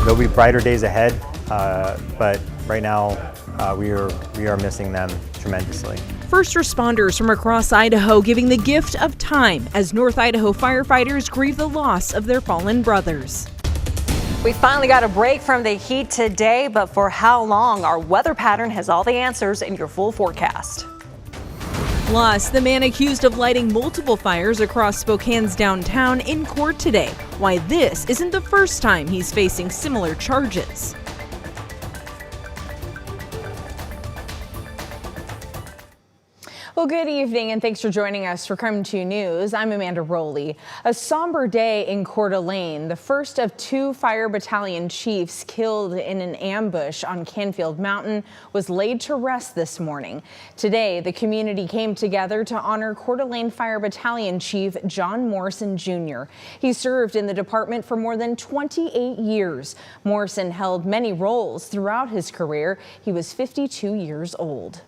There'll be brighter days ahead, but right now we are missing them tremendously. First responders from across Idaho giving the gift of time as North Idaho firefighters grieve the loss of their fallen brothers. We finally got a break from the heat today, but for how long? Our weather pattern has all the answers in your full forecast. Plus, the man accused of lighting multiple fires across Spokane's downtown in court today. Why this isn't the first time he's facing similar charges. Well, good evening and thanks for joining us for KREM 2 News. I'm Amanda Rowley. A somber day in Coeur d'Alene. The first of 2 fire battalion chiefs killed in an ambush on Canfield Mountain was laid to rest this morning. Today, the community came together to honor Coeur d'Alene Fire Battalion Chief John Morrison Jr. He served in the department for more than 28 years. Morrison held many roles throughout his career. He was 52 years old.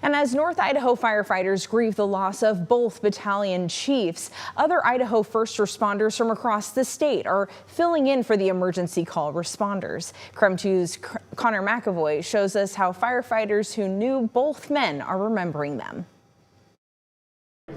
And as North Idaho firefighters grieve the loss of both battalion chiefs, other Idaho first responders from across the state are filling in for the emergency call responders. KREM 2's Connor McAvoy shows us how firefighters who knew both men are remembering them.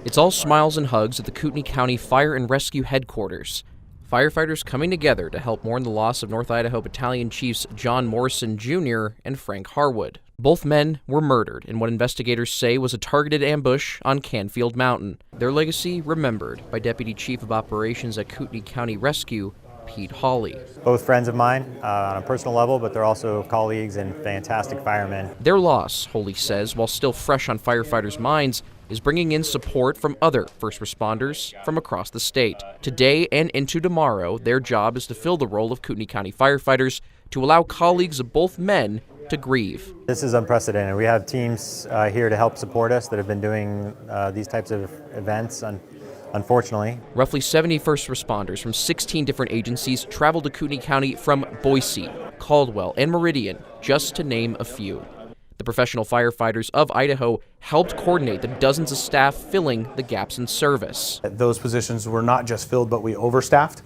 It's all smiles and hugs at the Kootenai County Fire and Rescue Headquarters. Firefighters coming together to help mourn the loss of North Idaho Battalion Chiefs John Morrison Jr. and Frank Harwood. Both men were murdered in what investigators say was a targeted ambush on Canfield Mountain. Their legacy remembered by Deputy Chief of Operations at Kootenai County Rescue, Pete Hawley. Both friends of mine on a personal level, but they're also colleagues and fantastic firemen. Their loss, Hawley says, while still fresh on firefighters' minds, is bringing in support from other first responders from across the state. Today and into tomorrow, their job is to fill the role of Kootenai County firefighters to allow colleagues of both men to grieve. This is unprecedented. We have teams here to help support us that have been doing these types of events, unfortunately. Roughly 70 first responders from 16 different agencies traveled to Kootenai County from Boise, Caldwell, and Meridian, just to name a few. The professional firefighters of Idaho helped coordinate the dozens of staff filling the gaps in service. Those positions were not just filled, but we overstaffed,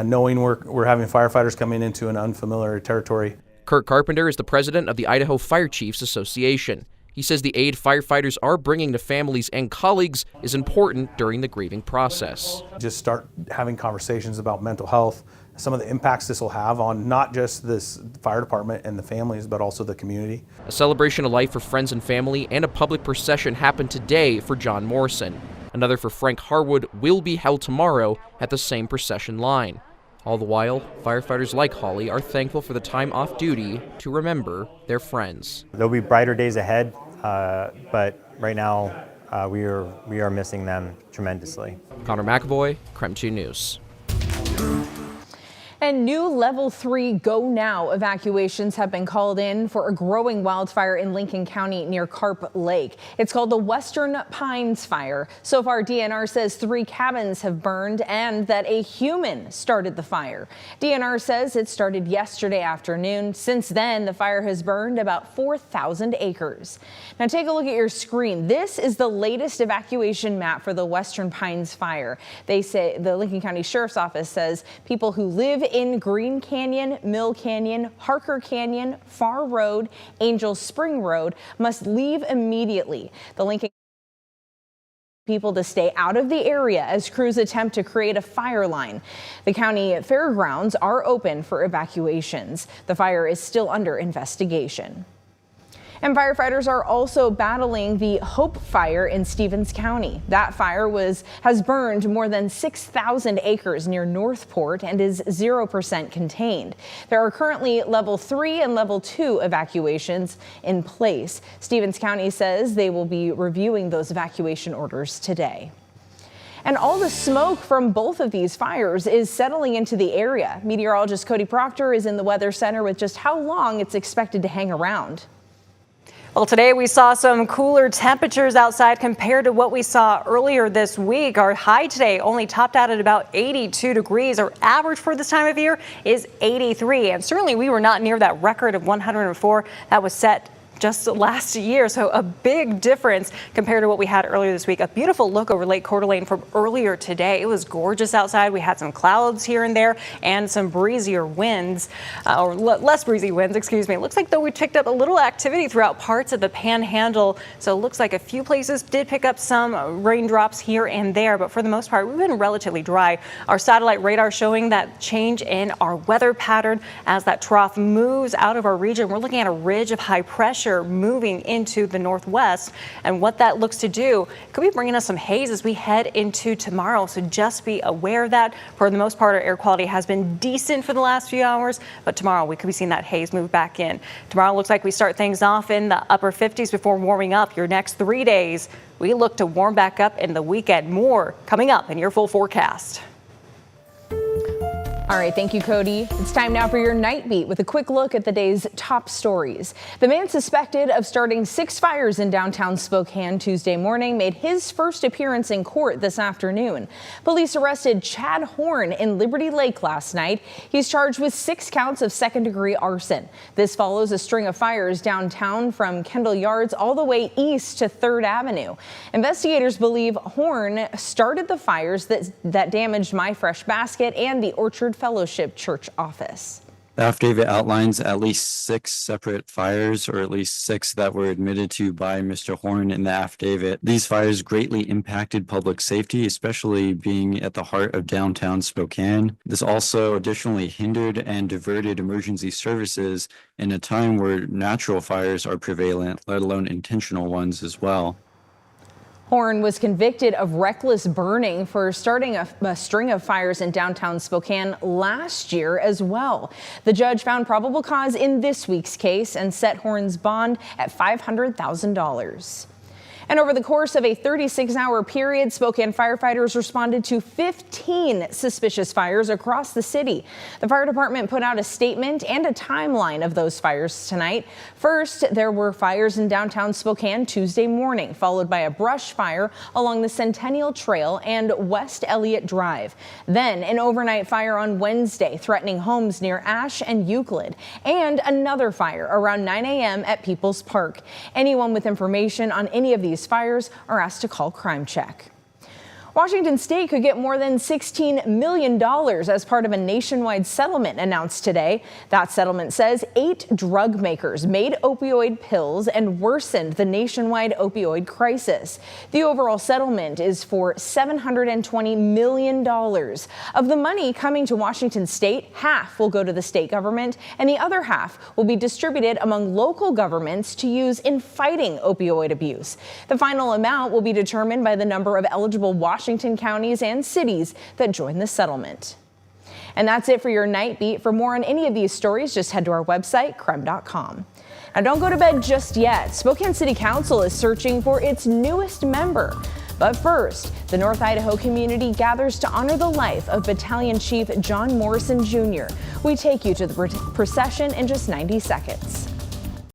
knowing we're having firefighters coming into an unfamiliar territory. Kurt Carpenter is the president of the Idaho Fire Chiefs Association. He says the aid firefighters are bringing to families and colleagues is important during the grieving process. Just start having conversations about mental health, some of the impacts this will have on not just this fire department and the families, but also the community. A celebration of life for friends and family and a public procession happened today for John Morrison. Another for Frank Harwood will be held tomorrow at the same procession line. All the while, firefighters like Hawley are thankful for the time off duty to remember their friends. There'll be brighter days ahead, but right now we are missing them tremendously. Connor McAvoy, KREM 2 News. And new level 3 go now evacuations have been called in for a growing wildfire in Lincoln County near Carp Lake. It's called the Western Pines Fire. So far, DNR says 3 cabins have burned and that a human started the fire. DNR says it started yesterday afternoon. Since then, the fire has burned about 4,000 acres. Now take a look at your screen. This is the latest evacuation map for the Western Pines Fire. They say the Lincoln County Sheriff's Office says people who live in Green Canyon, Mill Canyon, Harker Canyon, Far Road, Angel Spring Road must leave immediately. The Lincoln people to stay out of the area as crews attempt to create a fire line. The county fairgrounds are open for evacuations. The fire is still under investigation. And firefighters are also battling the Hope Fire in Stevens County. That fire has burned more than 6,000 acres near Northport and is 0% contained. There are currently level 3 and level 2 evacuations in place. Stevens County says they will be reviewing those evacuation orders today. And all the smoke from both of these fires is settling into the area. Meteorologist Cody Proctor is in the Weather Center with just how long it's expected to hang around. Well, today we saw some cooler temperatures outside compared to what we saw earlier this week. Our high today only topped out at about 82 degrees. Our average for this time of year is 83. And certainly we were not near that record of 104 that was set just last year. So a big difference compared to what we had earlier this week. A beautiful look over Lake Coeur d'Alene from earlier today. It was gorgeous outside. We had some clouds here and there and some breezier winds, or less breezy winds, excuse me. It looks like though we picked up a little activity throughout parts of the Panhandle. So it looks like a few places did pick up some raindrops here and there, but for the most part, we've been relatively dry. Our satellite radar showing that change in our weather pattern as that trough moves out of our region. We're looking at a ridge of high pressure moving into the northwest, and what that looks to do could be bringing us some haze as we head into tomorrow. So just be aware of that. For the most part, our air quality has been decent for the last few hours, but tomorrow we could be seeing that haze move back in. Tomorrow looks like we start things off in the upper 50s before warming up. Your next 3 days, we look to warm back up in the weekend. More coming up in your full forecast. All right, thank you, Cody. It's time now for your Night Beat with a quick look at the day's top stories. The man suspected of starting 6 fires in downtown Spokane Tuesday morning made his first appearance in court this afternoon. Police arrested Chad Horn in Liberty Lake last night. He's charged with 6 counts of second-degree arson. This follows a string of fires downtown from Kendall Yards all the way east to 3rd Avenue. Investigators believe Horn started the fires that damaged My Fresh Basket and the Orchard Fellowship Church office. The affidavit outlines at least 6 separate fires, or at least 6 that were admitted to by Mr. Horn in the affidavit. These fires greatly impacted public safety, especially being at the heart of downtown Spokane. This also additionally hindered and diverted emergency services in a time where natural fires are prevalent, let alone intentional ones as well. Horn was convicted of reckless burning for starting a string of fires in downtown Spokane last year as well. The judge found probable cause in this week's case and set Horn's bond at $500,000. And over the course of a 36-hour period, Spokane firefighters responded to 15 suspicious fires across the city. The fire department put out a statement and a timeline of those fires tonight. First, there were fires in downtown Spokane Tuesday morning, followed by a brush fire along the Centennial Trail and West Elliott Drive. Then an overnight fire on Wednesday, threatening homes near Ash and Euclid, and another fire around 9 a.m. at Peoples Park. Anyone with information on any of these fires are asked to call Crime Check. Washington State could get more than $16 million as part of a nationwide settlement announced today. That settlement says 8 drug makers made opioid pills and worsened the nationwide opioid crisis. The overall settlement is for $720 million. Of the money coming to Washington State, half will go to the state government and the other half will be distributed among local governments to use in fighting opioid abuse. The final amount will be determined by the number of eligible Washington counties and cities that join the settlement. And that's it for your Night Beat. For more on any of these stories, just head to our website, KREM.com. Now don't go to bed just yet. Spokane City Council is searching for its newest member. But first, the North Idaho community gathers to honor the life of Battalion Chief John Morrison Jr. We take you to the procession in just 90 seconds.